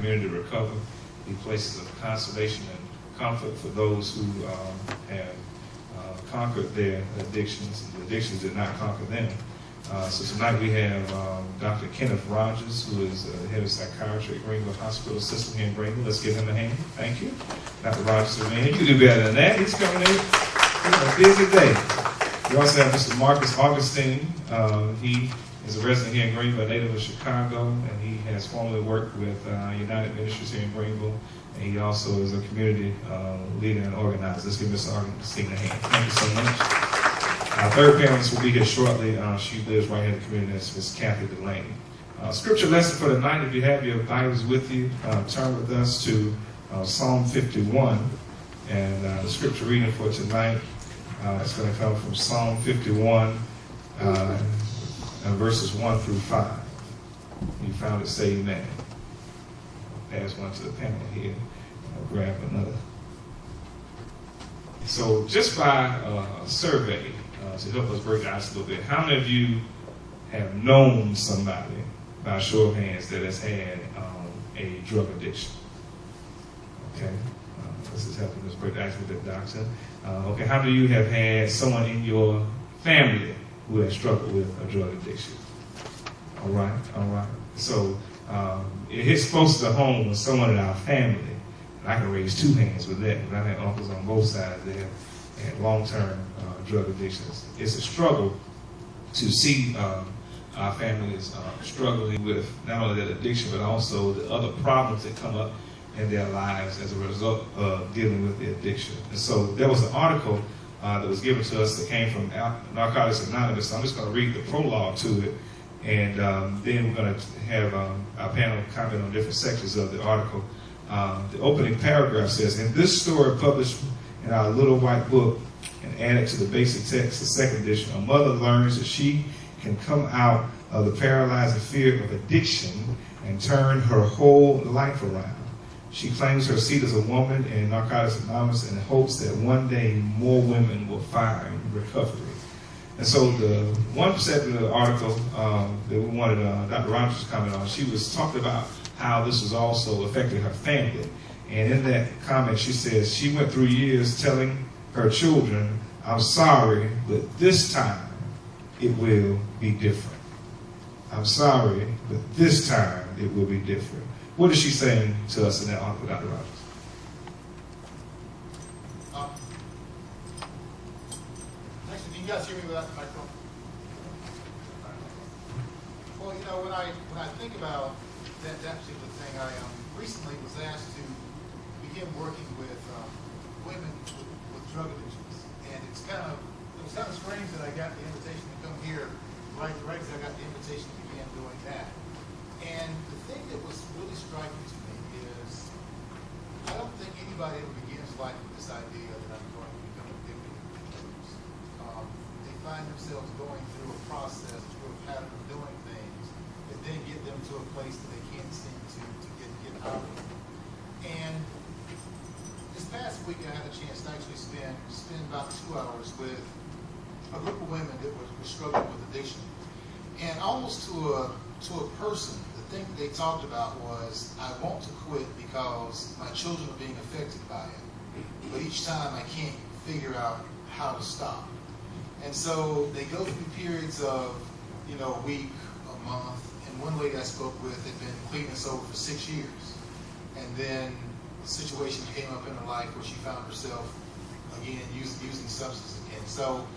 community to recover, be places of consolation and comfort for those who have conquered their addictions. The addictions did not conquer them. So tonight we have Dr. Kenneth Rogers, who is the head of psychiatry at Greenville Hospital System here in Greenville. Let's give him a hand. Thank you. Dr. Rogers, man, you can do better than that. He's coming in. It's a busy day. We also have Mr. Marcus Agustine. He is a resident here in Greenville, a native of Chicago, and he has formerly worked with United Ministries here in Greenville. And he also is a community leader and organizer. Let's give Mr. Agustine a hand. Thank you so much. Our third panelist will be here shortly. She lives right here in the community. That's Ms. Delaney. Scripture lesson for tonight, if you have your Bibles with you, turn with us to Psalm 51. And the scripture reading for tonight is going to come from Psalm 51, verses 1 through 5. You found it, say amen. I'll pass one to the panel here. I'll grab another. So just by a survey, to help us break the ice a little bit, how many of you have known somebody, by a show of hands, that has had a drug addiction? Okay, this is helping us break the ice with the doctor. Okay, how many of you have had someone in your family who has struggled with a drug addiction? All right. So it hits close to home with someone in our family. And I can raise two hands with that, but I've had uncles on both sides that have long-term drug addictions. It's a struggle to see our families struggling with not only that addiction, but also the other problems that come up in their lives as a result of dealing with the addiction. And so there was an article that was given to us that came from Narcotics Anonymous. So I'm just going to read the prologue to it, and then we're going to have our panel comment on different sections of the article. The opening paragraph says, in this story published in our little white book and added to the basic text, the second edition, a mother learns that she can come out of the paralyzing fear of addiction and turn her whole life around. She claims her seat as a woman in Narcotics Anonymous and hopes that one day more women will find recovery. And so the one section of the article that we wanted Dr. Rogers to comment on, she was talking about how this was also affecting her family. And in that comment, she says she went through years telling her children, I'm sorry, but this time it will be different. I'm sorry, but this time it will be different. What is she saying to us in that article, Dr. Rogers? Actually, can you guys hear me without the microphone? Well, you know, when I think about that particular thing, I recently was asked to begin working with women with drug addictions, and it was kind of strange that I got the invitation to come here right as I got the invitation to begin doing that. And the thing that was really striking to me is I don't think anybody ever begins life with this idea that I'm going to become addicted to drugs. They find themselves going through a process, through a pattern of doing things that then get them to a place that they can't seem to get out of. And this past week I had a chance to actually spend about 2 hours with a group of women that were struggling with addiction. And almost to a person, the thing that they talked about was, I want to quit because my children are being affected by it. But each time I can't figure out how to stop. And so they go through periods of, a week, a month. And one lady I spoke with had been clean and sober for 6 years. And then a situation came up in her life where she found herself, again, using substances again. So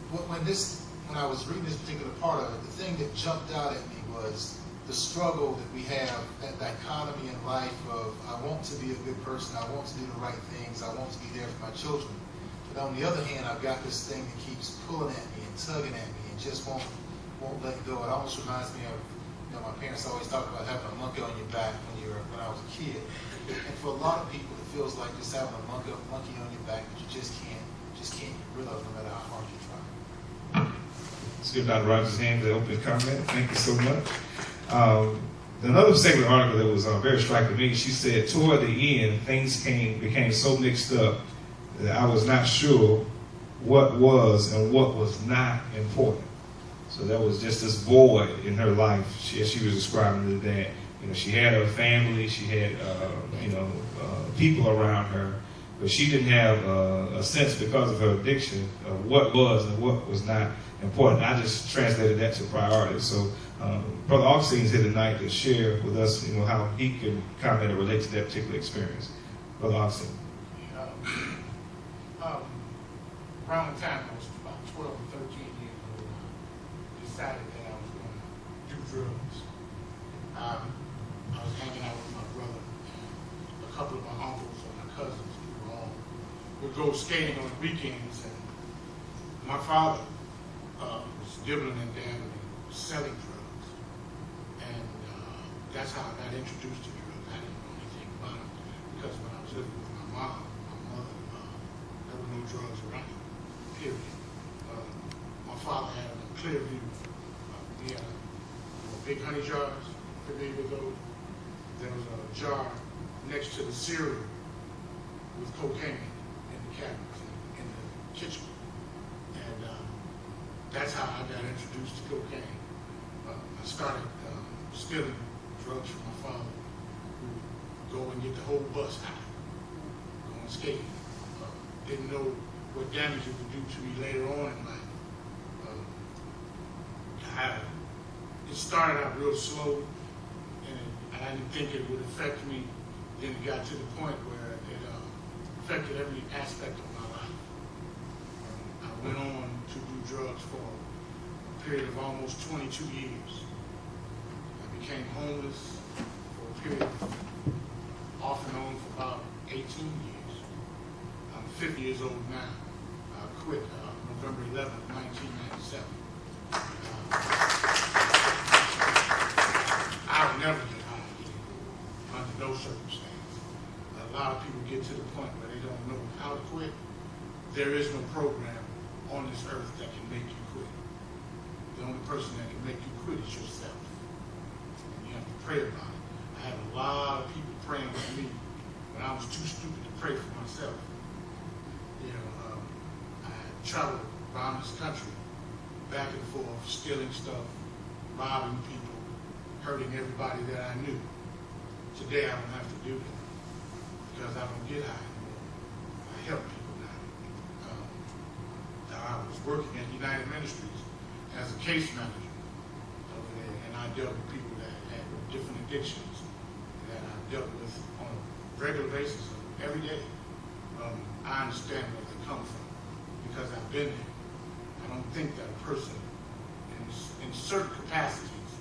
when I was reading this particular part of it, the thing that jumped out at me was the struggle that we have, that dichotomy in life of I want to be a good person, I want to do the right things, I want to be there for my children. But on the other hand, I've got this thing that keeps pulling at me and tugging at me and just won't let go. It almost reminds me of, my parents always talk about having a monkey on your back when I was a kid. And for a lot of people, it feels like just having a monkey on your back that you just can't get rid of no matter how hard you try. Let's give Dr. Rogers' hand to open comment. Thank you so much. Another segment of the article that was very striking to me, she said toward the end, things became so mixed up that I was not sure what was and what was not important. So there was just this void in her life, as she was describing it, that She had her family, she had, people around her, but she didn't have a sense, because of her addiction, of what was and what was not important. I just translated that to priorities. So Brother Agustine is here tonight to share with us, how he can comment or relate to that particular experience. Brother Agustine. Around the time I was about 12 or 13 years old, I decided that I was going to do drugs. I was hanging out with my brother and a couple of my uncles and my cousins. Would go skating on the weekends, and my father was dibbling and dabbling, selling drugs, and that's how I got introduced to drugs. I didn't know anything about it, because when I was living with my mother, there were no drugs around, period. My father had a clear view. We had big honey jars, familiar with those. There was a jar next to the cereal with cocaine in the cabinets, in the kitchen. And that's how I got introduced to cocaine. I started stealing drugs from my father, who would go and get the whole bus high, going skating. Didn't know what damage it would do to me later on in life. It started out real slow, and I didn't think it would affect me. Then it got to the point where it affected every aspect of my life. I went on to do drugs for a period of almost 22 years. I became homeless for a period of off and on for about 18 years. I'm 50 years old now. I quit November 11th, 1997. I would never get high again, under no circumstance. A lot of people get to the point where they don't know how to quit. There is no program on this earth that can make you quit. The only person that can make you quit is yourself. And you have to pray about it. I had a lot of people praying with me when I was too stupid to pray for myself. I traveled around this country, back and forth, stealing stuff, robbing people, hurting everybody that I knew. Today I don't have to do that, because I don't get high anymore. I help people now. I was working at United Ministries as a case manager over there, and I dealt with people that had different addictions that I dealt with on a regular basis, every day. I understand where they come from, because I've been there. I don't think that a person in certain capacities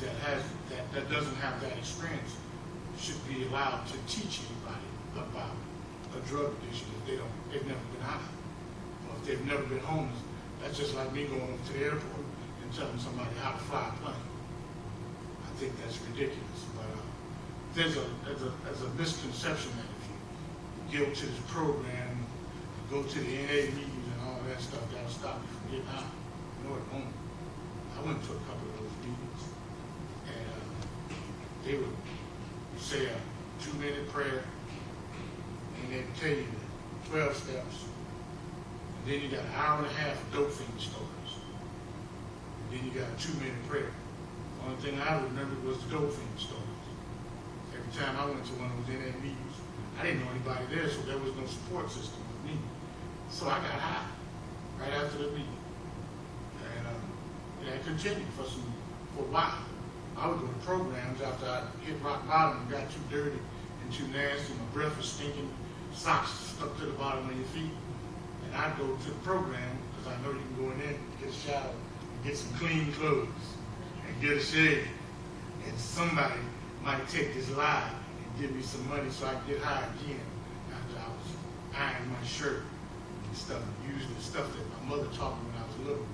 that doesn't have that experience should be allowed to teach anybody about a drug addiction if they've never been high, or if they've never been homeless. That's just like me going to the airport and telling somebody how to fly a plane. I think that's ridiculous. But there's a misconception that if you go to this program, go to the NA meetings and all that stuff, that'll stop you from getting high. No, it won't. I went to a couple of those meetings, and they would say a 2-minute prayer, and they would tell you 12 steps, and then you got an hour and a half of dope fiend stories, and then you got a 2-minute prayer. The only thing I remember was the dope fiend stories. Every time I went to one of those NA meetings, I didn't know anybody there, so there was no support system with me. So I got high right after the meeting. And it continued for a while. I would go to programs after I hit rock bottom and got too dirty and too nasty. My breath was stinking, socks stuck to the bottom of your feet. And I'd go to the program, because I know you can go in there, get a shower, and get some clean clothes, and get a shave. And somebody might take this lie and give me some money so I could get high again after I was ironing my shirt and stuff, using the stuff that my mother taught me when I was little,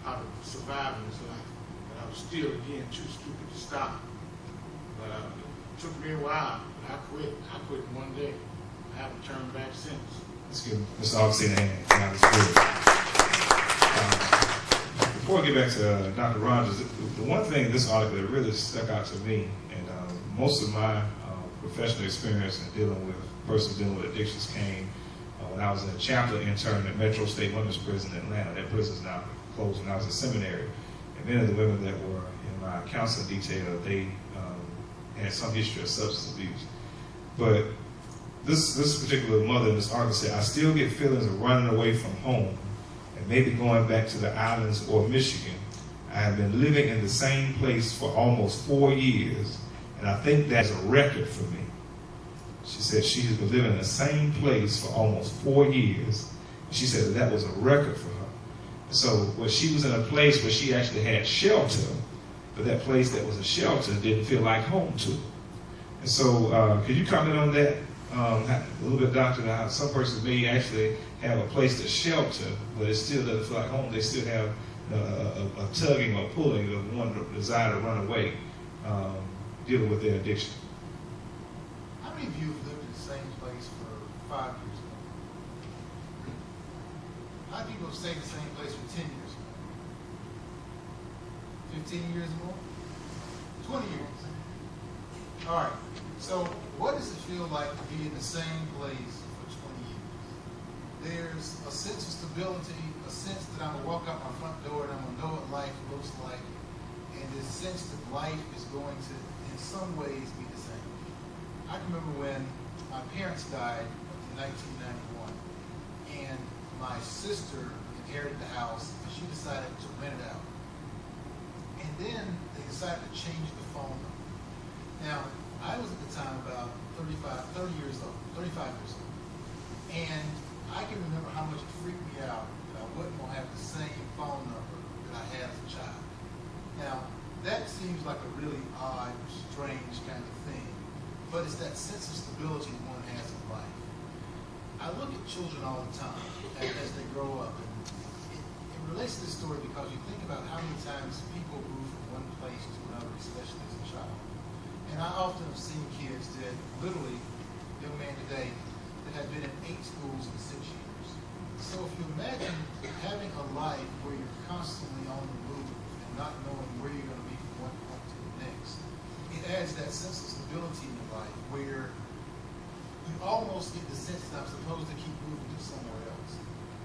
how to survive in this life. But I was still, again, too stupid to stop. But it took me a while, but I quit. I quit in one day. I haven't turned back since. Let's give Mr. Agustine a hand. That was good. Before I get back to Dr. Rogers, the one thing in this article that really stuck out to me, and most of my professional experience in dealing with persons dealing with addictions came when I was a chaplain intern at Metro State Women's Prison in Atlanta. That prison is now closed when I was in seminary. And many of the women that were in my counseling detail, they had some history of substance abuse. But this particular mother in this article said, I still get feelings of running away from home and maybe going back to the islands or Michigan. I have been living in the same place for almost 4 years, and I think that's a record for me. She said she has been living in the same place for almost 4 years. She said that was a record for her. So she was in a place where she actually had shelter, but that place that was a shelter didn't feel like home to her. And so could you comment on that a little bit, Doctor? How some persons may actually have a place to shelter, but it still doesn't feel like home. They still have a tugging or pulling of one desire to run away, dealing with their addiction. How many of you have lived in the same place for 5 years? How many people have stayed in the same place for 10 years? 15 years or more? 20 years. All right. So what does it feel like to be in the same place for 20 years? There's a sense of stability, a sense that I'm going to walk out my front door and I'm going to know what life looks like, and this sense that life is going to, in some ways, be the same. I can remember when my parents died in 1991, and my sister inherited the house, and she decided to rent it out. And then they decided to change the phone number. Now, I was at the time about 35 years old. And I can remember how much it freaked me out that I wouldn't want to have the same phone number that I had as a child. Now, that seems like a really odd, strange kind of thing, but it's that sense of stability one has in life. I look at children all the time as they grow up, and it relates to this story because you think about how many times people move from one place to another, especially as a child. And I often have seen kids that literally, young man today, that have been in 8 schools in 6 years. So if you imagine having a life where you're constantly on the move and not knowing where you're going to be from one point to the next, it adds that sense of stability in your life where you almost get the sense that I'm supposed to keep moving to somewhere else.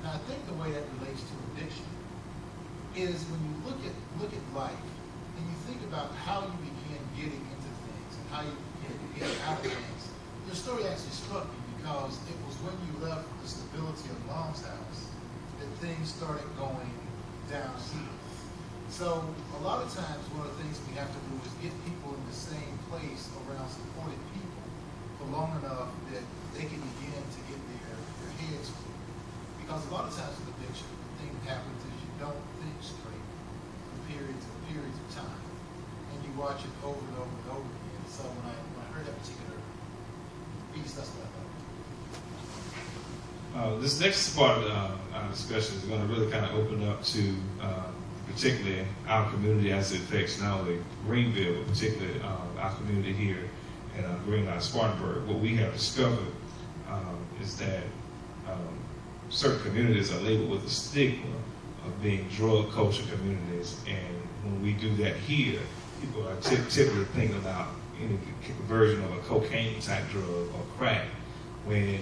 Now I think the way that relates to addiction is when you look at life and you think about how you began getting into things and how you began out of things. The story actually struck me because it was when you left the stability of Mom's house that things started going downhill. So a lot of times one of the things we have to do is get people in the same place around supported people for long enough that they can begin to get their heads clear. Because a lot of times with addiction, the thing that happens is you don't think straight for periods of time. And you watch it over and over and over again. So when I heard that particular piece, that's what I thought. This next part of our discussion is going to really kind of open up to particularly our community as it affects not only Greenville, but particularly our community here in Greenville, Spartanburg. What we have discovered is that certain communities are labeled with the stigma of being drug culture communities, and when we do that here, people are typically thinking about any version of a cocaine type drug or crack. When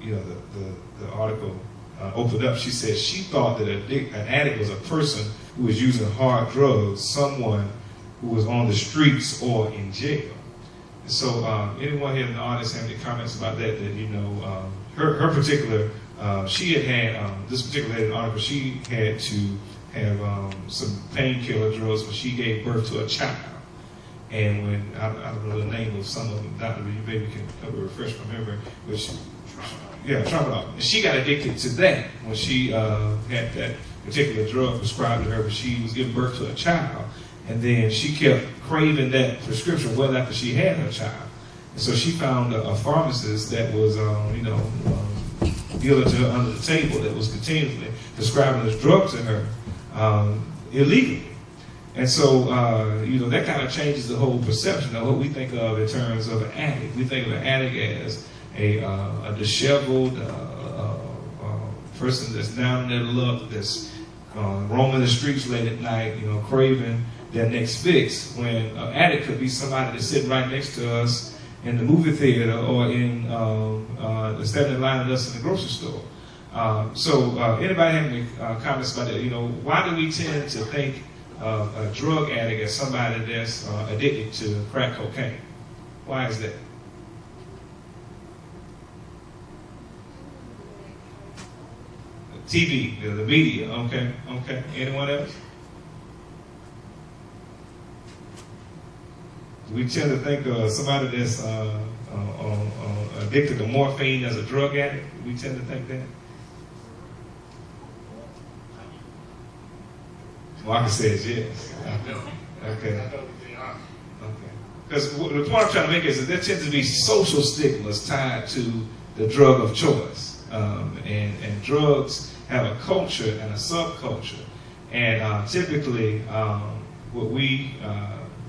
the article opened up, she said she thought that an addict was a person who was using hard drugs, someone who was on the streets or in jail. And so anyone here in the audience have any comments about that? That her particular she had this particular lady in the article, she had to have some painkiller drugs when she gave birth to a child. And when, I don't know the name of some of them, Dr. You maybe can help me refresh my memory, which, tramadol. And she got addicted to that when she had that particular drug prescribed to her, but she was giving birth to a child. And then she kept craving that prescription well after she had her child. And so she found a pharmacist that was, dealing to her under the table, that was continuously prescribing this drug to her illegally. And so, that kind of changes the whole perception of what we think of in terms of an addict. We think of an addict as a disheveled person that's down in their luck, that's roaming the streets late at night, craving their next fix, when an addict could be somebody that's sitting right next to us in the movie theater or in standing in line with us in the grocery store. So anybody have any comments about that? Why do we tend to think a drug addict as somebody that's addicted to crack cocaine? Why is that? TV, the media, okay. Anyone else? We tend to think of somebody that's addicted to morphine as a drug addict. We tend to think that. Marcus says yes. Okay. Okay. Because the point I'm trying to make is that there tends to be social stigmas tied to the drug of choice. And drugs have a culture and a subculture. And typically, what we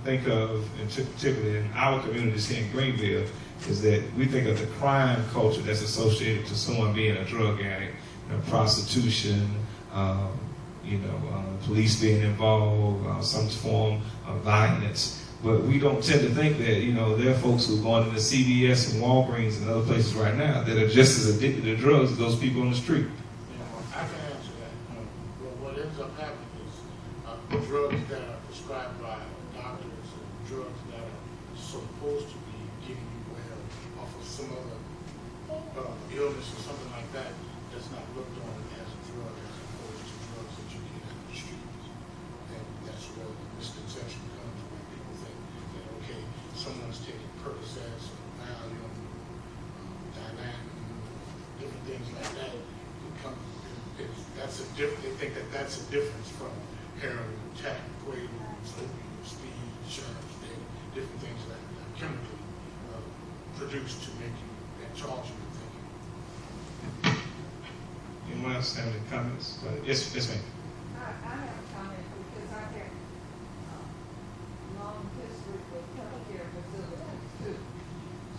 think of, and particularly in our communities here in Greenville, is that we think of the crime culture that's associated to someone being a drug addict, prostitution, police being involved, some form of violence. But we don't tend to think that, there are folks who are going into CVS and Walgreens and other places right now that are just as addicted to drugs as those people on the street. I can answer that. Well, what ends up happening is drugs that are prescribed by doctors and drugs that are supposed to be getting you well off of some other illness or something like that, that's not looked on as a drug as opposed to drugs that you get out of the streets. And that's where the misconception comes when people think that, okay, someone's taking Percocets or Valium, Delaney, different things like that. They think that that's a difference from heroin, crack, quaaludes, opium, speed, shrooms, different things that are chemically produced to make you and charge you with thinking. Anyone else have any comments? Yes, ma'am. I have a comment because I have long history with healthcare facilities too.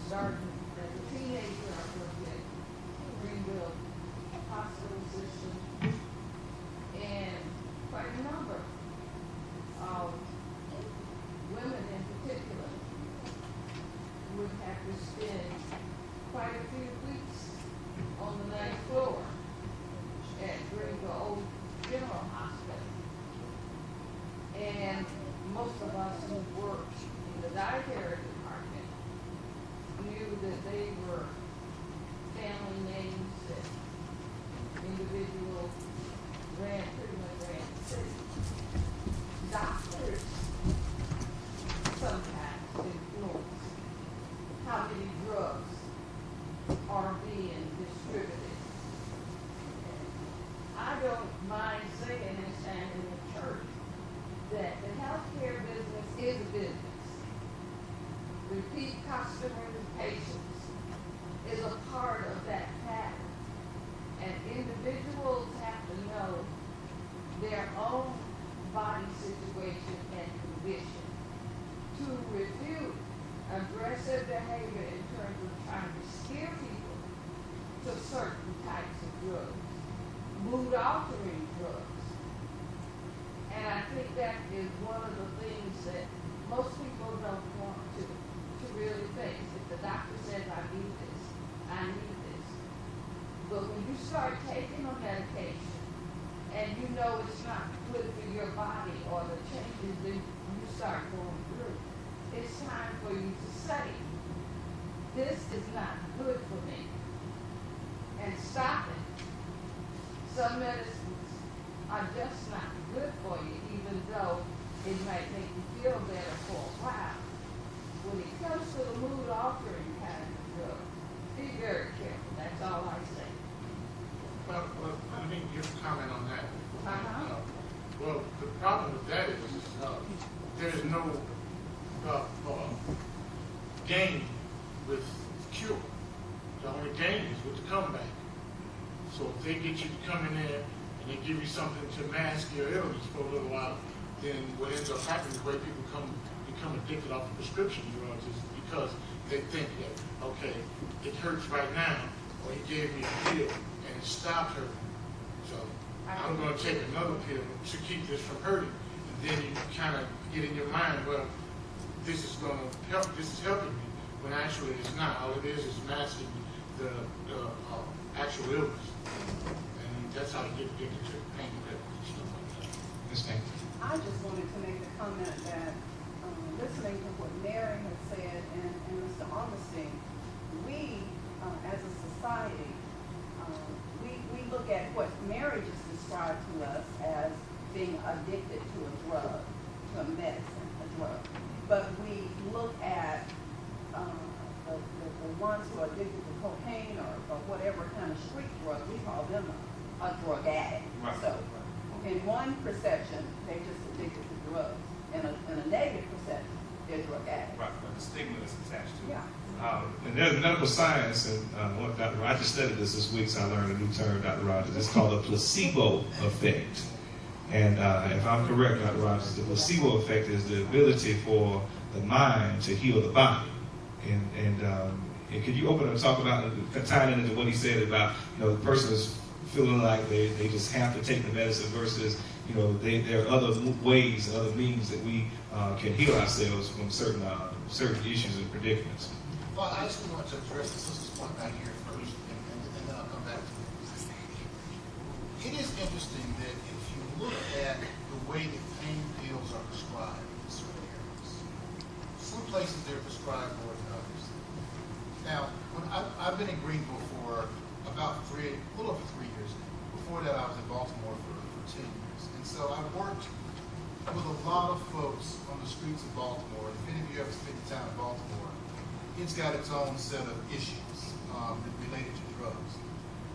Starting as a teenager, I worked at Greenville Hospital System, and quite a number of women in particular would have to spend quite a few weeks on the ninth floor at Greenville Old General Hospital. And most of us who worked in the dietary department knew that they were family names that individuals pretty much ran the city. Doctors sometimes influence how many drugs are being distributed. I don't mind saying and standing in the church that the healthcare business is a business. Repeat customers and patients is a part of that pattern. And individuals have to know their own body situation and condition to refute aggressive behavior in terms of trying to steer people to certain types of drugs, mood-altering drugs. And I think that is one of the things that most people don't want to really face. If the doctor says, I need this, I need this. But when you start taking a medication and you know it's not good for your body or the changes that you start going through, it's time for you to say, this is not good for me, and stop it. Some medicines are just not good for you, even though it might make you feel better for a while. When it comes to the mood-altering kind of drugs, be very careful. That's all I say. Well, let me give a comment on that. Uh-huh. Well, the problem with that is there's no gain with cure. The only gain is with the comeback. So if they get you to come in there and they give you something to mask your illness for a little while, then what ends up happening is where people become addicted off of prescription drugs is because they think that, okay, it hurts right now, or he gave me a pill and it stopped hurting. So I'm going to take another pill to keep this from hurting. And then you kind of get in your mind, well, this is going to help, this is helping me, when actually it's not. All it is masking the actual illness. And that's how you get addicted to pain pills and stuff like that. Ms. Payne. I just wanted to make the comment that, listening to what Mary has said and Mr. Augustine, we, as a society, we look at what Mary just described to us as being addicted to a drug, to a medicine, a drug. But we look at the ones who are addicted to cocaine or whatever kind of street drug, we call them a drug addict. Right. So in one perception, they're just addicted to drugs. In a negative perception, they're drug addicts. Right, but the stigma is attached to it. Yeah. And there's medical science, and what Dr. Rogers studied this week, so I learned a new term, Dr. Rogers. It's called a placebo effect. And if I'm correct, Dr. Rogers, the placebo effect is the ability for the mind to heal the body. And could you open up and talk about, tying into what he said about, the person is feeling like they just have to take the medicine versus, there are other ways, other means that we can heal ourselves from certain issues and predicaments. Well, I actually want to address the sister's point back here first, and then I'll come back to it. It is interesting that if you look at the way that pain pills are prescribed in certain areas, some places they're prescribed more than others. Now, when I've been in Greenville for about a little over 3 years now. Before that, I was in Baltimore for 10 years. And so I've worked with a lot of folks on the streets of Baltimore. If any of you ever spent time in Baltimore, it's got its own set of issues related to drugs.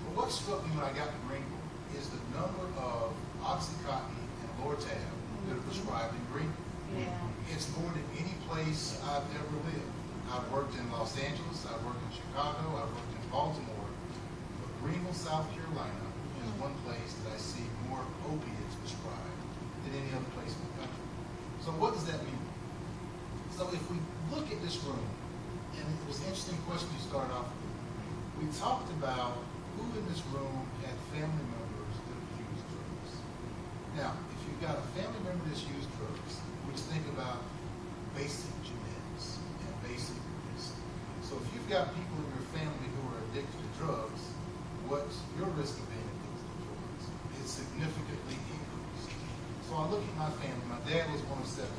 But what struck me when I got to Greenville is the number of Oxycontin and Lortab that are prescribed in Greenville. Yeah. It's more than any place I've ever lived. I've worked in Los Angeles, I've worked in Chicago, I've worked in Baltimore. But Greenville, South Carolina is one place that I see more opiates prescribed than any other place in the country. So what does that mean? So if we look at this room, and it was an interesting question you started off with. We talked about who in this room had family members that have used drugs. Now, if you've got a family member that's used drugs, we just think about basic genetics and basic risk. So if you've got people in your family who are addicted to drugs, what's your risk of being addicted to drugs? It's significantly increased. So I look at my family. My dad was one of 17.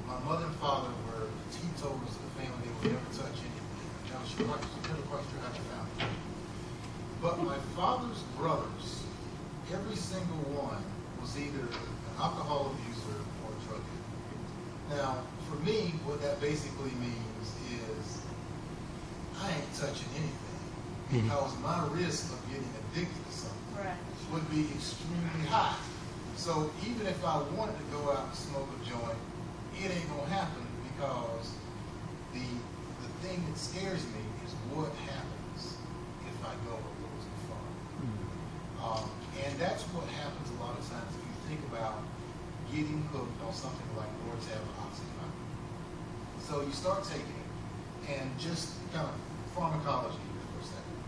My mother and father were teetotalers of the family. They would never touch anything. Now, she never quite sure how she found it. But my father's brothers, every single one was either an alcohol abuser or a drug addict. Now, for me, what that basically means is I ain't touching anything because my risk of getting addicted to something would be extremely high. So even if I wanted to go out and smoke a joint, it ain't gonna happen because the thing that scares me is what happens if I go a little too far. And that's what happens a lot of times if you think about getting hooked on something like Lortab or Oxycontin. So you start taking it, and just kind of pharmacology here for a second.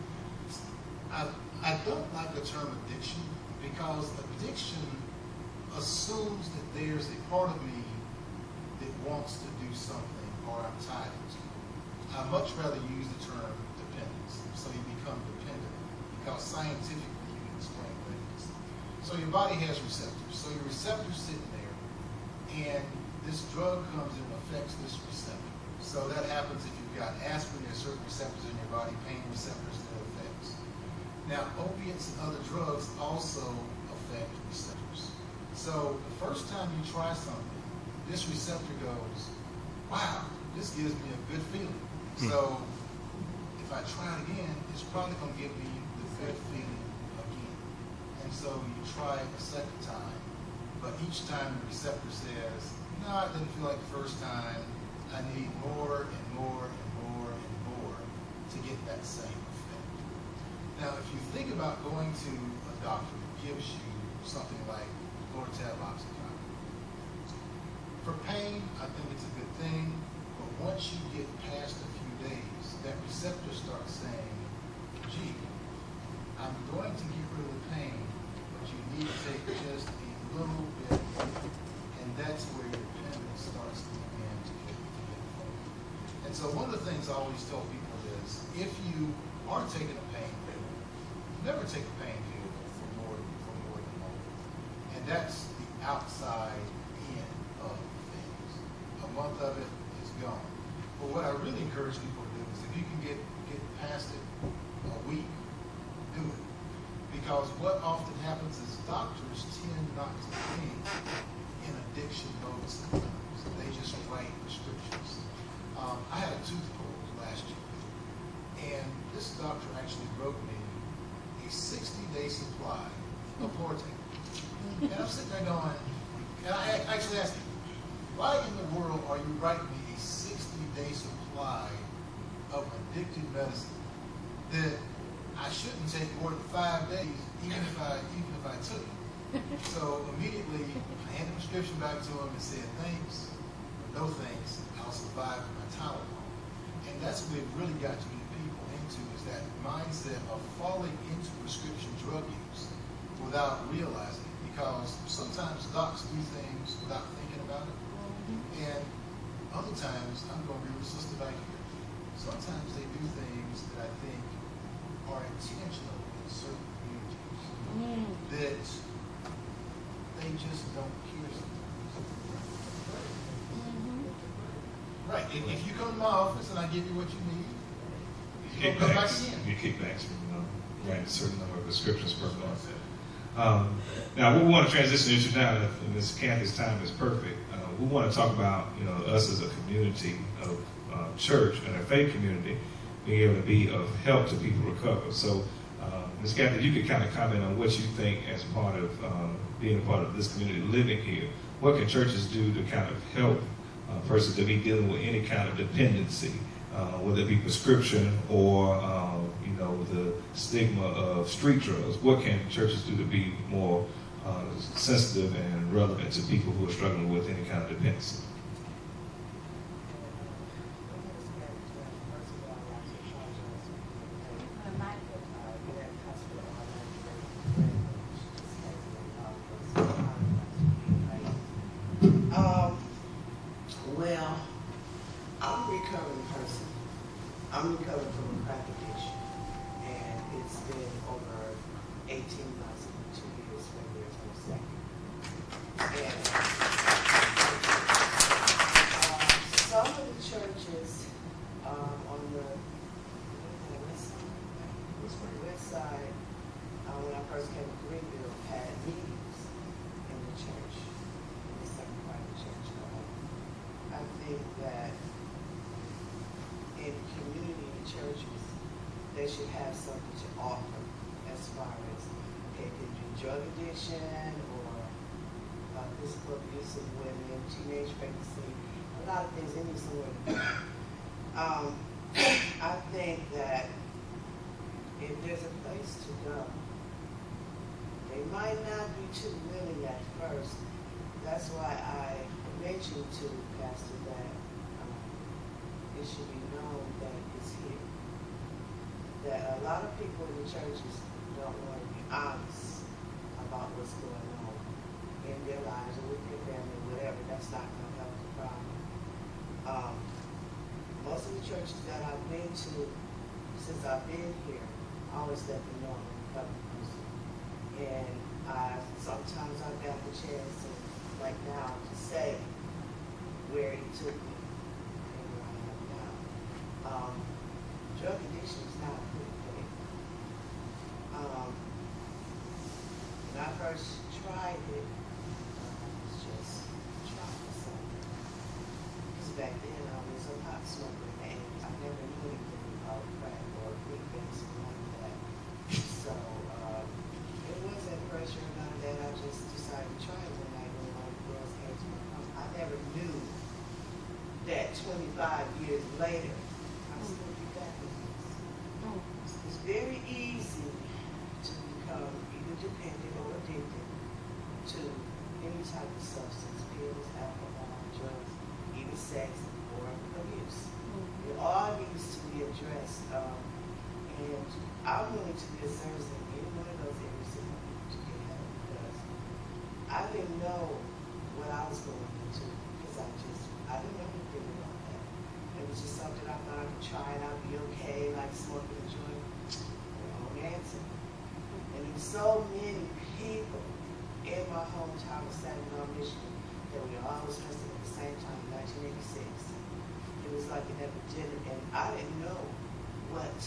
I don't like the term addiction because addiction assumes that there's a part of me that wants to do something or I'm tied to. I much rather use the term dependence. So you become dependent because scientifically you can explain what it is. So your body has receptors. So your receptor's sitting there and this drug comes and affects this receptor. So that happens if you've got aspirin, there's certain receptors in your body, pain receptors that it affects. Now opiates and other drugs also affect receptors. So the first time you try something, this receptor goes, wow, this gives me a good feeling. So if I try it again, it's probably going to give me the good feeling again. And so you try it a second time, but each time the receptor says, no, it didn't feel like the first time. I need more and more and more and more to get that same effect. Now, if you think about going to a doctor that gives you something like Lortab, Oxycontin, for pain, I think it's a good thing, but once you get past a few days, that receptor starts saying, gee, I'm going to get rid of the pain, but you need to take just a little bit more. And that's where your dependence starts to begin to get forward. And so one of the things I always tell people is, if you are taking a pain pill, never take a pain pill for more than a moment. And that's the outside end of things. A month of it is gone. But what I really encourage people to do is if you can get past it a week, do it. Because what often happens is doctors tend not to think in addiction mode sometimes. They just write prescriptions. I had a tooth pulled last year, and this doctor actually wrote me a 60-day supply of Lortab. And I'm sitting there going, and I actually asked him, why in the world are you writing me a 60-day supply of addictive medicine that I shouldn't take more than 5 days, even if I took it? So immediately I handed the prescription back to him and said, thanks, but no thanks, I'll survive with my Tylenol. And that's what we've really got to get people into, is that mindset of falling into prescription drug use without realizing it. Because sometimes docs do things without thinking about it. And other times, I'm going to be resistant back here. Sometimes they do things that I think are intentional in certain communities that they just don't care sometimes. Right. If you come to my office and I give you what you need, you don't come back again. You kickbacks, write a certain number of prescriptions per month. Now, we want to transition into now, and Ms. Kathy's time is perfect. We want to talk about, us as a community of church and a faith community being able to be of help to people recover. So, Ms. Kathy, you could kind of comment on what you think as part of being a part of this community, living here. What can churches do to kind of help a person to be dealing with any kind of dependency, whether it be prescription or the stigma of street drugs? What can churches do to be more sensitive and relevant to people who are struggling with any kind of dependency? Well, I'm a recovering person. I'm recovering from a crack addiction. And it's been over 18 months and 2 years, February 22nd. And some of the churches on the west side, when I first came to Greenville, had meetings in the church, in the second part of the church. I think that in community churches, they should have something to offer as far as it could be drug addiction or physical abuse of women, teenage pregnancy, a lot of things. They need somewhere to go. I think that if there's a place to go, they might not be too willing at first. That's why I mentioned to Pastor that it should be known that it's here. That a lot of people in the churches don't want to be honest about what's going on in their lives or with their family, whatever. That's not going to help the problem. Most of the churches that I've been to since I've been here, I always let them know I'm a recovered person. And sometimes I've got the chance to, like now, to say where he took me and where I am now. Drug addiction is not a good thing. When I first tried it, I was just trying something. Because back then I was a pot smoker and I never knew anything about crack or weed or something like that. So it wasn't pressure or none of that. I just decided to try it one night when my girls came to my house. I never knew that 25 years later, I'm still be back with this. It's very easy to become either dependent or addicted to any type of substance, pills, alcohol, drugs, even sex, or abuse. It all needs to be addressed. And I'm willing to be a service in any one of those areas to help people to get help because I didn't know what I was going into because I didn't know anything about that. It was just something I thought I could try and I'd be okay, like smoking a joint. Wrong answer. And there's so many people in my hometown of Saginaw, Michigan, that we all was arrested at the same time in 1986. It was like an epidemic, and I didn't know what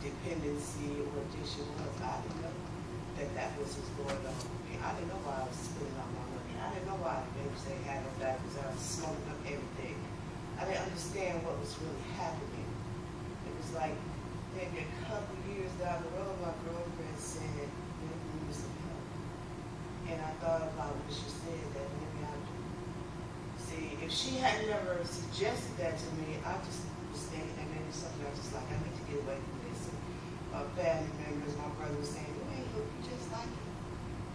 dependency or addiction was. I didn't know that was what's going on. I didn't know why I was spending all my money. I didn't know why the babies they had no diapers. I was smoking up everything. I didn't understand what was really happening. It was like maybe a couple years down the road, my girlfriend said, maybe we need some help. And I thought about what she said, that maybe I do. See, if she had never suggested that to me, I just was thinking that maybe something I was just like, I need to get away from this. And my family members, my brother was saying, you ain't look, you just like it.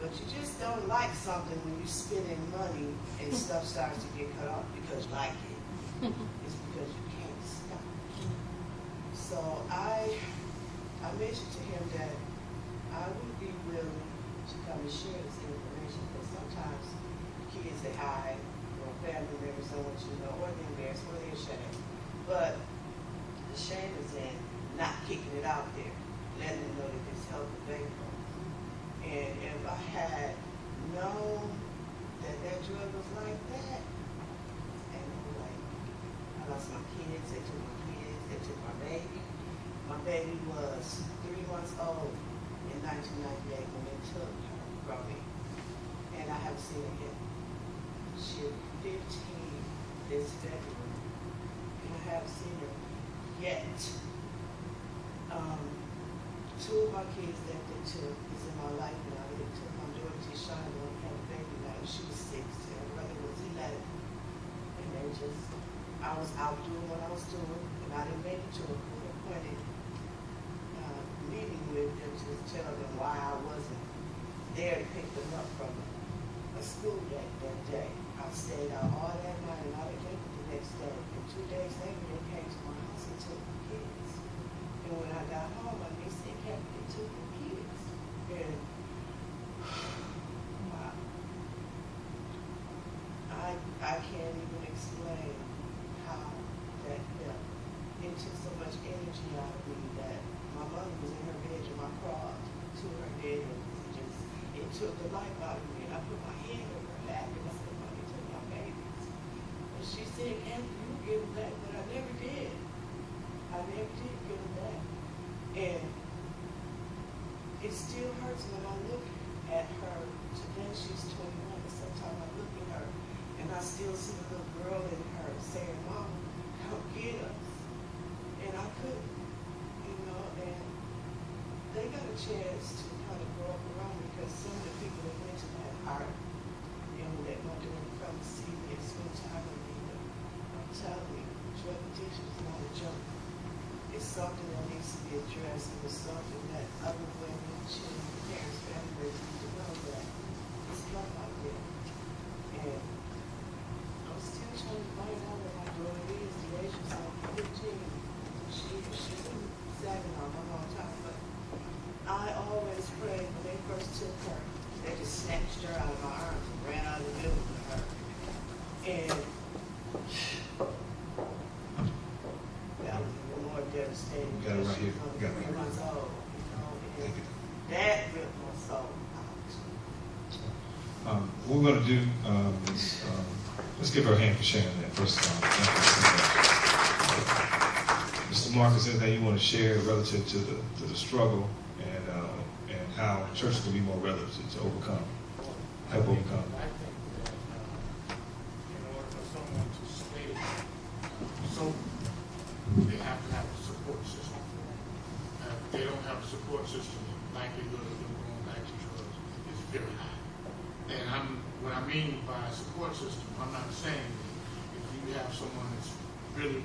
But you just don't like something when you're spending money and stuff starts to get cut off because you like it. It's because you can't stop. So I mentioned to him that I would be willing to come and share this information because sometimes kids they hide, or family members don't want you to know, or they're embarrassed, or they're ashamed. But the shame is in not kicking it out there, letting them know that there's help available. And if I had known that drug was like that, and like I lost my kids, they took my kids, they took my baby. My baby was 3 months old in 1998 when they took her from me. And I haven't seen her yet. She'll be 15 this February. And I haven't seen her yet. Two of my kids that they took is in my life now. They took my daughter Tishana when we had a baby now. She was 6 and her brother was 11. And they just, I was out doing what I was doing and I didn't make it to a court-appointed meeting with them to tell them why I wasn't there to pick them up from a school that day. I stayed out all that night and I came the next day. And 2 days later they came to my house and took my kids. And when I got home, my niece said, Kenneth, they took the kids. And wow. I can't even explain how that felt. It took so much energy out of me that my mother was in her bedroom. I crawled to her bed and it took the life out of me. And I put my hand over her lap and I said, Mommy, took my babies. And she said, Kenneth, you give them back, but I never did. I never did give them back. And it still hurts when I look at her. Today she's 21, and sometimes I look at her and I still see the little girl in her saying, Mom, come get us. And I couldn't, and they got a chance to kind of grow up around me because some of the people that went to that art, that want to come see me and spend time with me, I'm telling you, drug addiction is not a joke. It's something that needs to be addressed, and it's something that other women, children, parents, families need to know that it's love out there. And I'm still trying to find out what my daughter is. The age is like 15. She's in Saginaw a long time, but I always prayed when they first took her, they just snatched her out of my arms and ran out of the building with her. And that was even more devastating. You got it right here. You got it right 3 months old, and that ripped my soul out. What we're going to do is let's give her a hand for sharing that first of all. Thank you so much. Mr. Marcus, anything you want to share relative to the struggle and how church can be more relevant to overcome, help overcome? I think that in order for someone to stay sober, they have to have a support system. If they don't have a support system, the likelihood of them going back to drugs is very high. And what I mean by a support system, I'm not saying that if you have someone that's really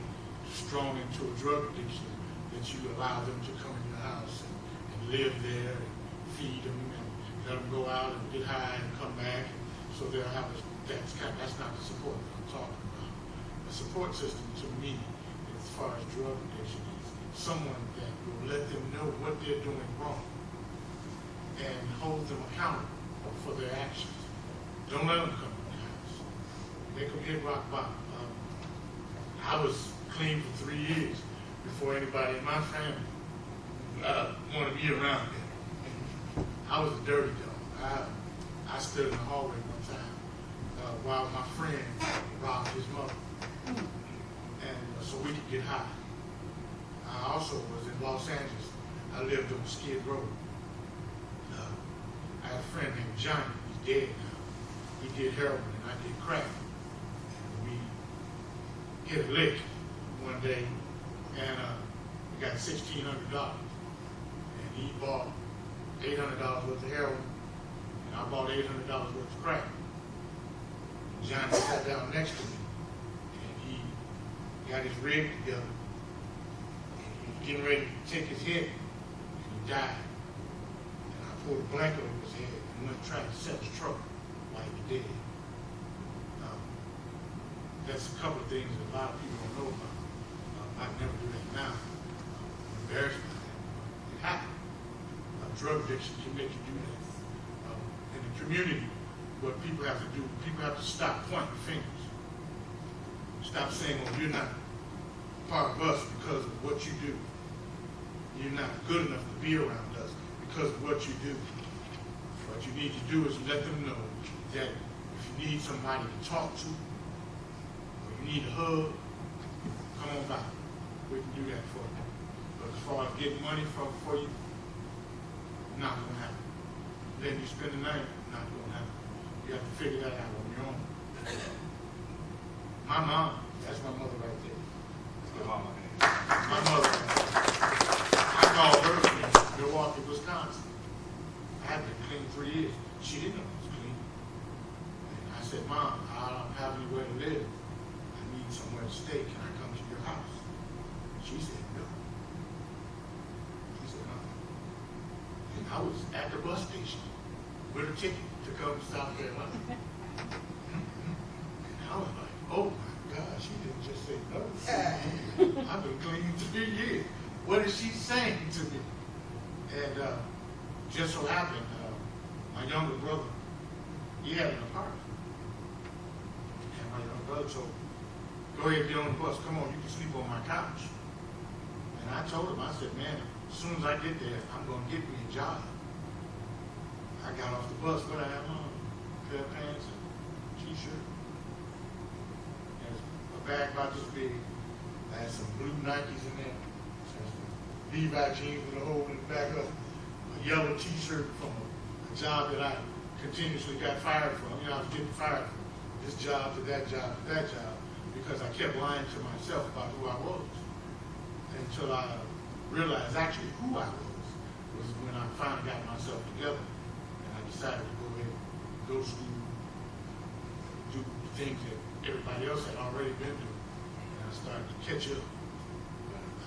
strong into a drug addiction, that you allow them to come in your house and live there and feed them and let them go out and get high and come back. So they'll have that's not the support that I'm talking about. A support system to me, as far as drug addiction, is someone that will let them know what they're doing wrong and hold them accountable for their actions. Don't let them come in the house. They come hit rock bottom. I was clean for 3 years before anybody in my family wanted to be around me. I was a dirty dog. I I stood in the hallway one time while my friend robbed his mother, and so we could get high. I also was in Los Angeles. I lived on Skid Row. I had a friend named Johnny. He's dead now. He did heroin and I did crack. And we hit a lick one day, and we got $1,600. And he bought $800 worth of heroin, and I bought $800 worth of crack. Johnny sat down next to me, and he got his rig together, and he was getting ready to take his hit, and he died. And I pulled a blanket over his head and went and tried to set his truck while he was dead. That's a couple of things that a lot of people don't know about. I'd never do that now. I'm embarrassed by that. It happened. Drug addiction can make you do that. In the community, what people have to do, people have to stop pointing fingers. Stop saying, well, you're not part of us because of what you do. You're not good enough to be around us because of what you do. What you need to do is let them know that if you need somebody to talk to, or you need a hug, come on by. We can do that for you. But as far as getting money for you, not going to happen. Then you spend the night, not going to happen. You have to figure that out on your own. My mom, that's my mother right there. Let's give mama a hand. My mother, I called her from Milwaukee, Wisconsin. I had been clean 3 years. She didn't know I was clean. And I said, Mom, I don't have anywhere to live. I need somewhere to stay. Can I come to your house? She said, no. She said, no. And I was at the bus station with a ticket to come to South Carolina. And I was like, oh my God, she didn't just say no. I've been clean 3 years. What is she saying to me? And just so happened, my younger brother, he had an apartment. And my younger brother told me, go ahead, get on the bus. Come on, you can sleep on my couch. And I told him, I said, man, as soon as I get there, I'm going to get me a job. I got off the bus, what I have on? A pair of pants and a t-shirt. And a bag about this big. I had some blue Nikes in there. Some Levi jeans with a hole in the back of a yellow t-shirt from a job that I continuously got fired from. You know, I was getting fired from this job to that job to that job because I kept lying to myself about who I was. Until I realized actually who I was when I finally got myself together. And I decided to go ahead, go to school, do things that everybody else had already been doing. And I started to catch up.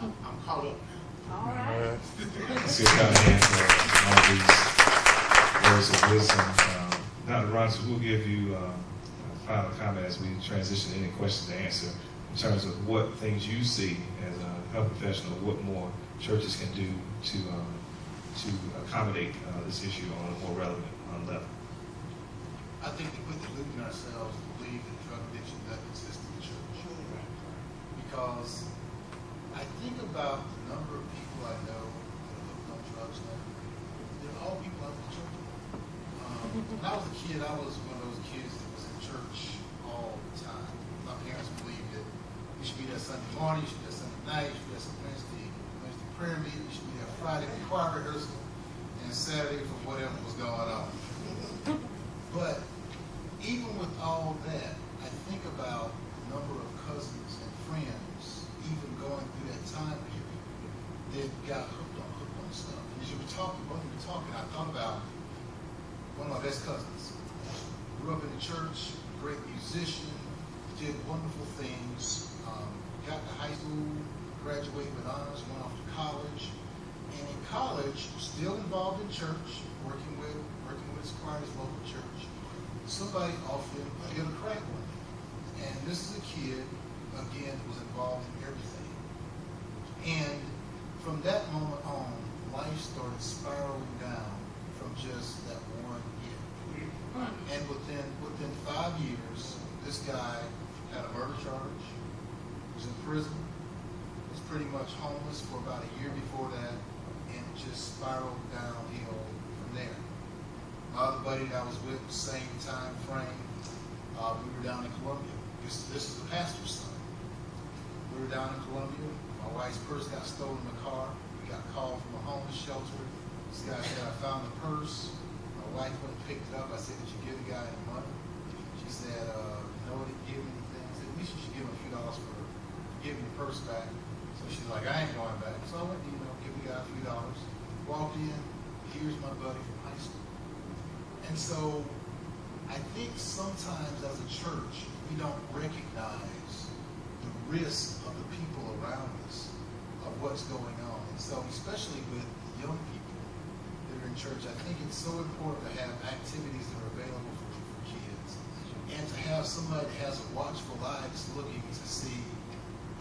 I'm caught up now. All right. Let's give God a hand for all these words of wisdom. Dr. Robinson, we'll give you a final comment as we transition to any questions to answer in terms of what things you see as a health professional, what more churches can do to accommodate this issue on a more relevant level. I think that we're deluding ourselves to believe that drug addiction doesn't exist in the church. Because I think about the number of people I know that are hooked on drugs now. They're all people out of the church. When I was a kid, I was one of those kids that was in church all the time. My parents believed that you should be there Sunday morning, you should be there Sunday night, you should be there Wednesday prayer meeting, you should be there Friday for choir rehearsal, and Saturday for whatever was going on. But even with all that, I think about the number of cousins and friends, even going through that time period, that got hooked on stuff. And as you were talking, I thought about one of my best cousins. Grew up in the church, great musician, did wonderful things, got to high school, graduated with honors, went off to college, and in college, still involved in church, working with his choir, his local church. Somebody offered him a little crack one day. And this is a kid, again, who was involved in everything. And from that moment on, life started spiraling down from just that one year. And within 5 years, this guy had a murder charge, was in prison, was pretty much homeless for about a year before that, and just spiraled downhill from there. My other buddy that I was with, same time frame, we were down in Columbia. This is the pastor's son. We were down in Columbia. My wife's purse got stolen in the car. We got called from a homeless shelter. This guy said, I found the purse. My wife went and picked it up. I said, did you give the guy any money? She said, no, he didn't give me anything. I said, at least you should give him a few dollars for giving the purse back. So she's like, I ain't going back. So I went, give the guy a few dollars. Walked in. Here's my buddy from high school. And so I think sometimes as a church, we don't recognize the risk of the people around us, of what's going on. And so especially with young people that are in church, I think it's so important to have activities that are available for kids. And to have somebody that has a watchful eye that's looking to see,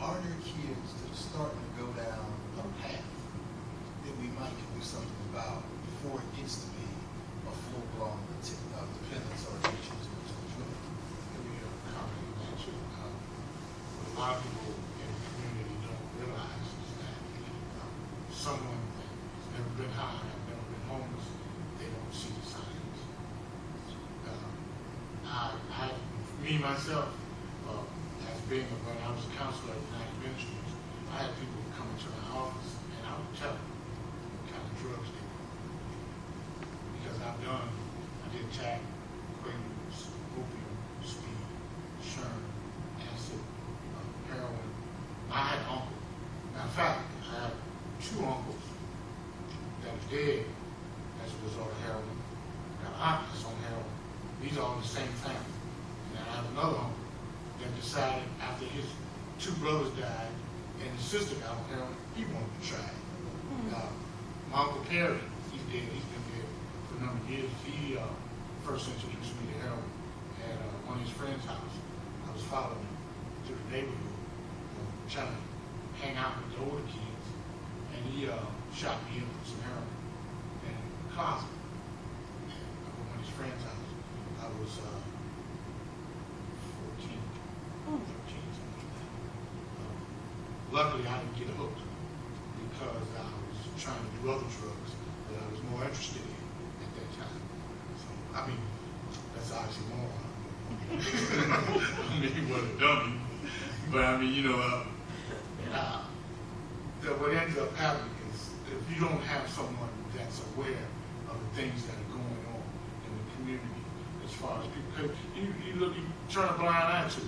are there kids that are starting to go down a path that we might can do something about before it gets to be a full-blown dependence or addiction to children. Let me comment on that too. What a lot of people in the community don't realize is that someone that's never been high, never been homeless, they don't see the signs. Me myself, as being when I was a counselor at United Ministries, I had people come into my office and I would tell them what kind of drugs they were. Because I did crack, quaaludes, opium, speed, sherm, acid, heroin. I had an uncle. Matter of fact, I had 2 uncles that was dead as a result of heroin. I got an aunt that's on heroin. These are all the same family. And I have another uncle that decided after his 2 brothers died and his sister got on heroin, he wanted to try it. My Uncle Perry, he's dead. He's been dead for a number of years. He first introduced me to heroin at one of his friend's house. I was following him through the neighborhood, trying to hang out with the older kids, and he shot me in with some heroin in the closet at one of his friend's house. I was 14, 13, something like that. Luckily, I didn't get hooked because I was trying to do other drugs that I was more interested in at that time. So, I mean, that's obviously more. I mean, he was a dummy. But I mean, what ends up happening is if you don't have someone that's aware of the things that are going on in the community, as far as people, because you turn a blind eye to it.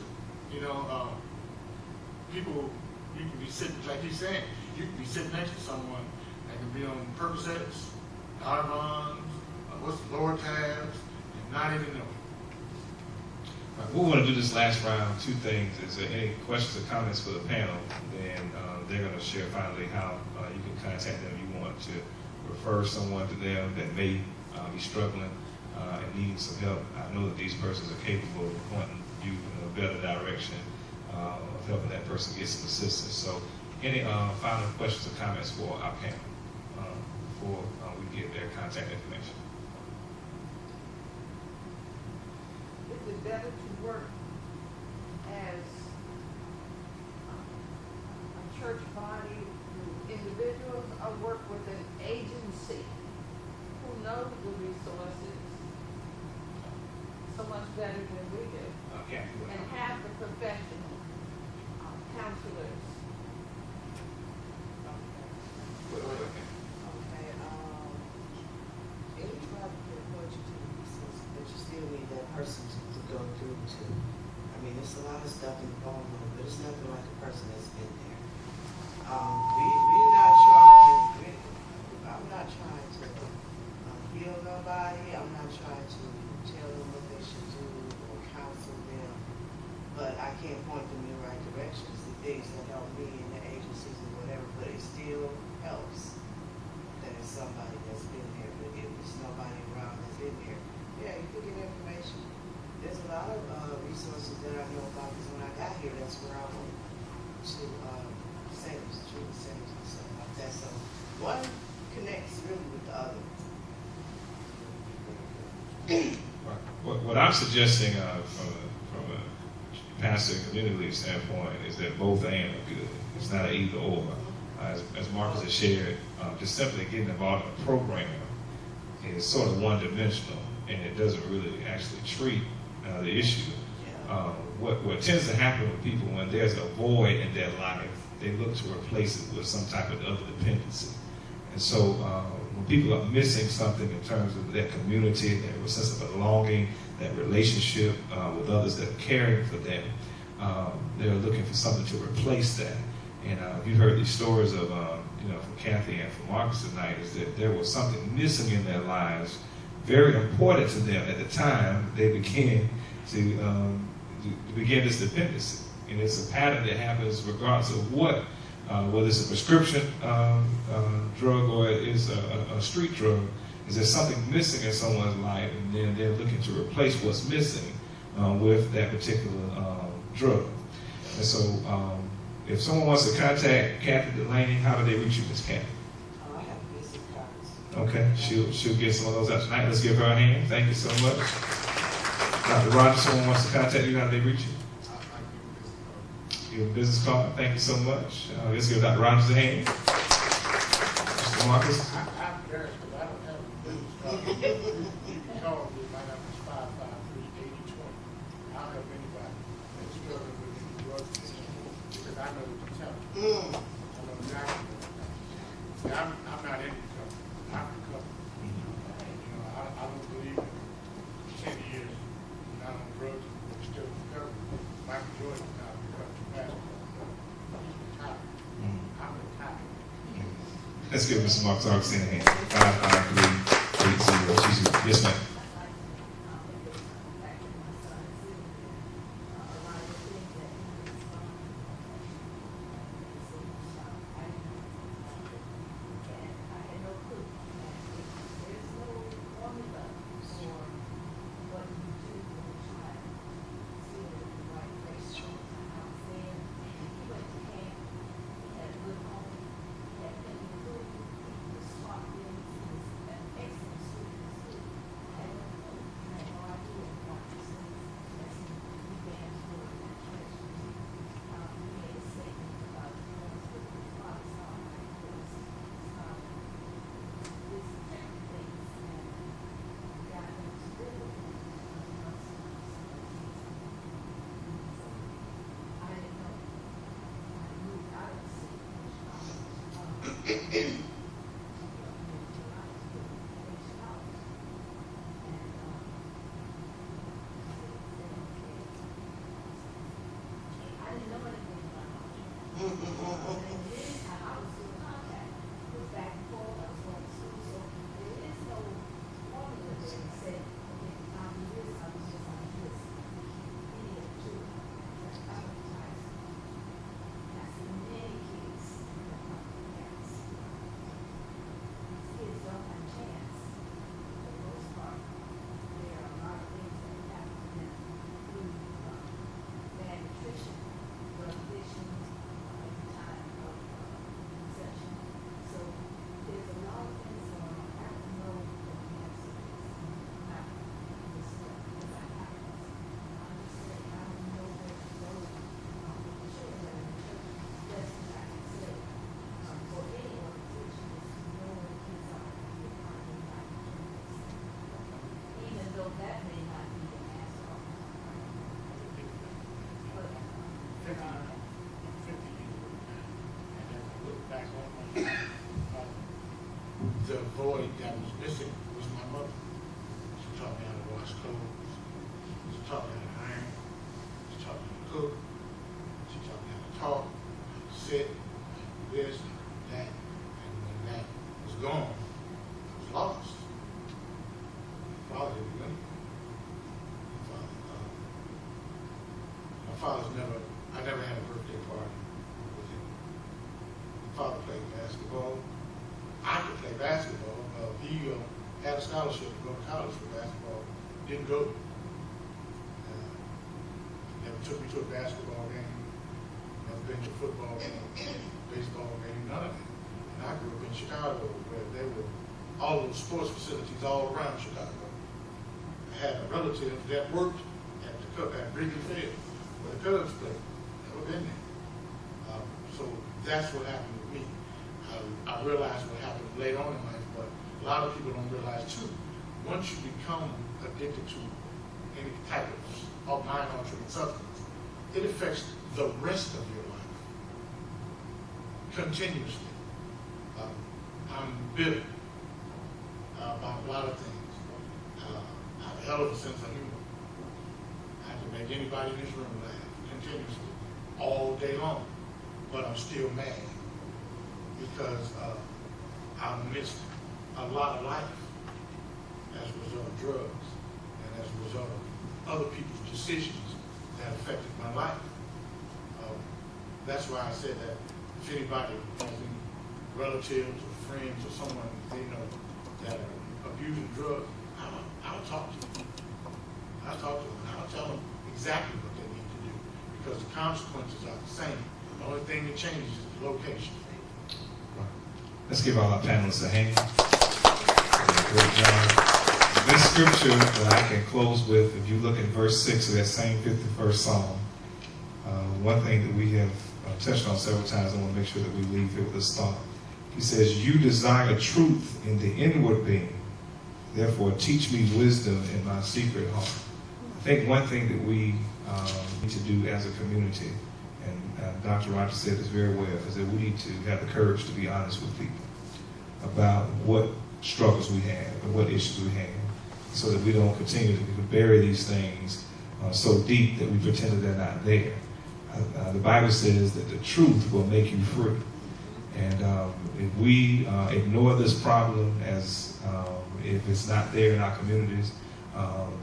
People, you can be sitting, like he's saying, you can be sitting next to someone that can be on Percocets, Arvons, Lortabs, and not even know. Right, we want to do this last round. 2 things. Is there any questions or comments for the panel? Then they're going to share finally how you can contact them if you want to refer someone to them that may be struggling and needing some help. I know that these persons are capable of pointing you in a better direction of helping that person get some assistance. So any final questions or comments for our panel before we get their contact information? Is it better to work as a church body with individuals or work with an agency who knows the resources so much better than we do and have the professional counselors? Anybody can point you to the resources, but you still need that person to go through to. I mean, there's a lot of stuff in the phone, but it's nothing like a person that's been there. We're not trying. I'm not trying to heal nobody. I'm not trying to tell them what they should do or counsel them. But I can't point them in the right directions. The things that help me in the agencies or whatever, but it still helps that it's somebody that's been there. But if there's nobody around that's been there, yeah, you can get information. There's a lot of resources that I know about because when I got here, that's where I went to centers, treatment centers and stuff like that. So one connects really with the other. What I'm suggesting from a pastor and community leader standpoint is that both and are good. It's not an either or. As Marcus has shared, just simply getting involved in a program is sort of one-dimensional, and it doesn't really actually treat the issue. What tends to happen with people when there's a void in their life, they look to replace it with some type of other dependency. And so when people are missing something in terms of their community, their sense of belonging, that relationship with others that are caring for them, they're looking for something to replace that. And you've heard these stories of, from Kathy and from Marcus tonight, is that there was something missing in their lives, very important to them at the time they began to begin this dependency. And it's a pattern that happens regardless of what, whether it's a prescription drug or it's a street drug, is there something missing in someone's life, and then they're looking to replace what's missing with that particular drug. And so if someone wants to contact Kathy Delaney, how do they reach you, Ms. Kathy? I have business cards. Okay, she'll get some of those out tonight. Let's give her a hand. Thank you so much. Dr. Rogers, someone wants to contact you, how do they reach you? Give a business card. Thank you so much. Let's give Dr. Rogers a hand. Mr. Marcus. I'm embarrassed because I don't have a business card. You can call me. My number is 553-8020. I don't have anybody that's struggling with any drug addiction because I know what you're telling me. I know exactly what you're telling me. See, I'm not in recovery. I'm recovered. I don't believe in 10 years not on drugs but still recovered. Michael Jordan is not recovered basketball. He's retired. I'm retired. Let's give Mr. Marcus Agustine a hand. 553-8020. Yes, ma'am. The void that was missing was my mother. She taught me how to wash clothes. She taught me how to iron. She taught me how to cook. She taught me how to talk, how to sit, this, that. And when that was gone, I was lost. My father didn't know. My father's I never had a birthday party with him. My father played basketball. I could play basketball. He had a scholarship to go to college for basketball. Didn't go. Never took me to a basketball game. Never been to a football game, baseball game, none of it. And I grew up in Chicago where there were all those sports facilities all around Chicago. I had a relative that worked at Wrigley Field where the Cubs played. Never been there. So that's what happened with me. I realized what happened later on in life, but a lot of people don't realize too, once you become addicted to any type of mind-altering substance, it affects the rest of your life continuously. I'm bitter about a lot of things. I have a hell of a sense of humor. I can make anybody in this room laugh continuously all day long, but I'm still mad because I missed a lot of life as a result of drugs and as a result of other people's decisions that affected my life. That's why I said that if anybody has any relatives or friends or someone they know that are abusing drugs, I'll talk to them. I'll talk to them and I'll tell them exactly what they need to do because the consequences are the same. The only thing that changes is the location. Let's give all our panelists a hand. Great job. This scripture that I can close with, if you look at verse 6 of that same 51st Psalm, one thing that we have touched on several times, I want to make sure that we leave here with this thought. He says, you desire truth in the inward being. Therefore, teach me wisdom in my secret heart. I think one thing that we need to do as a community, and Dr. Rogers said this very well, is that we need to have the courage to be honest with people about what struggles we have and what issues we have, so that we don't continue to bury these things so deep that we pretend that they're not there. The Bible says that the truth will make you free. And if we ignore this problem as if it's not there in our communities,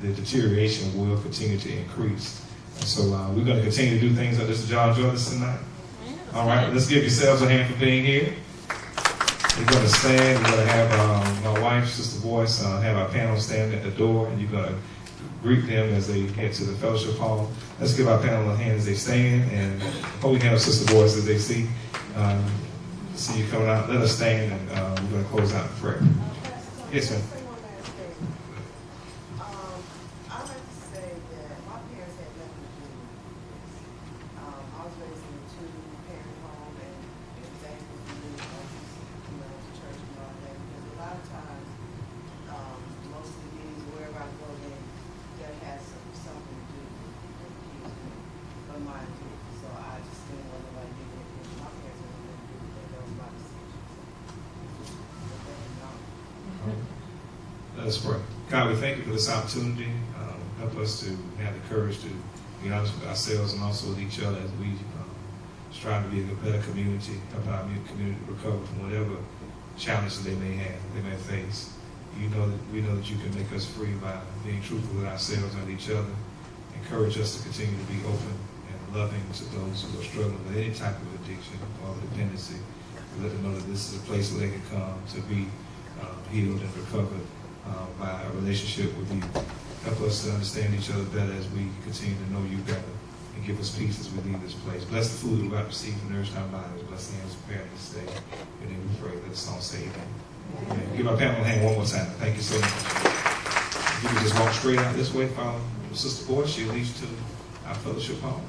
the deterioration will continue to increase. And so we're going to continue to do things like this. Did y'all enjoy this tonight? All right, let's give yourselves a hand for being here. We're going to stand. We're going to have my wife, Sister Boyce, have our panel stand at the door, and you're going to greet them as they head to the fellowship hall. Let's give our panel a hand as they stand, and hold hand of Sister Boyce as they see you coming out. Let us stand, and we're going to close out in prayer. Yes, ma'am. I like to say that my parents had nothing to do with this. I was raised in a two-parent home, and everything was really to church and all that. Because a lot of times, most of the meetings, wherever I go, that has something to do with the kids, but mine did. So I just didn't want nobody to get it. My parents had nothing to do with that. That was my decision. But they didn't know. Let us pray. God, we thank you for this opportunity. Help us to have the courage to be honest with ourselves and also with each other as we strive to be a better community, help our community recover from whatever challenges they may have, they may face. We know that you can make us free by being truthful with ourselves and each other. Encourage us to continue to be open and loving to those who are struggling with any type of addiction or dependency. To let them know that this is a place where they can come to be healed and recovered by a relationship with you. Help us to understand each other better as we continue to know you better, and give us peace as we leave this place. Bless the food we're about to receive and nourish our bodies. Bless the hands prepared this day. And then we pray that the song say amen. Amen. Give our panel a hand one more time. Thank you so much. If you can just walk straight out this way, follow Sister Boyce. She'll lead you to our fellowship hall.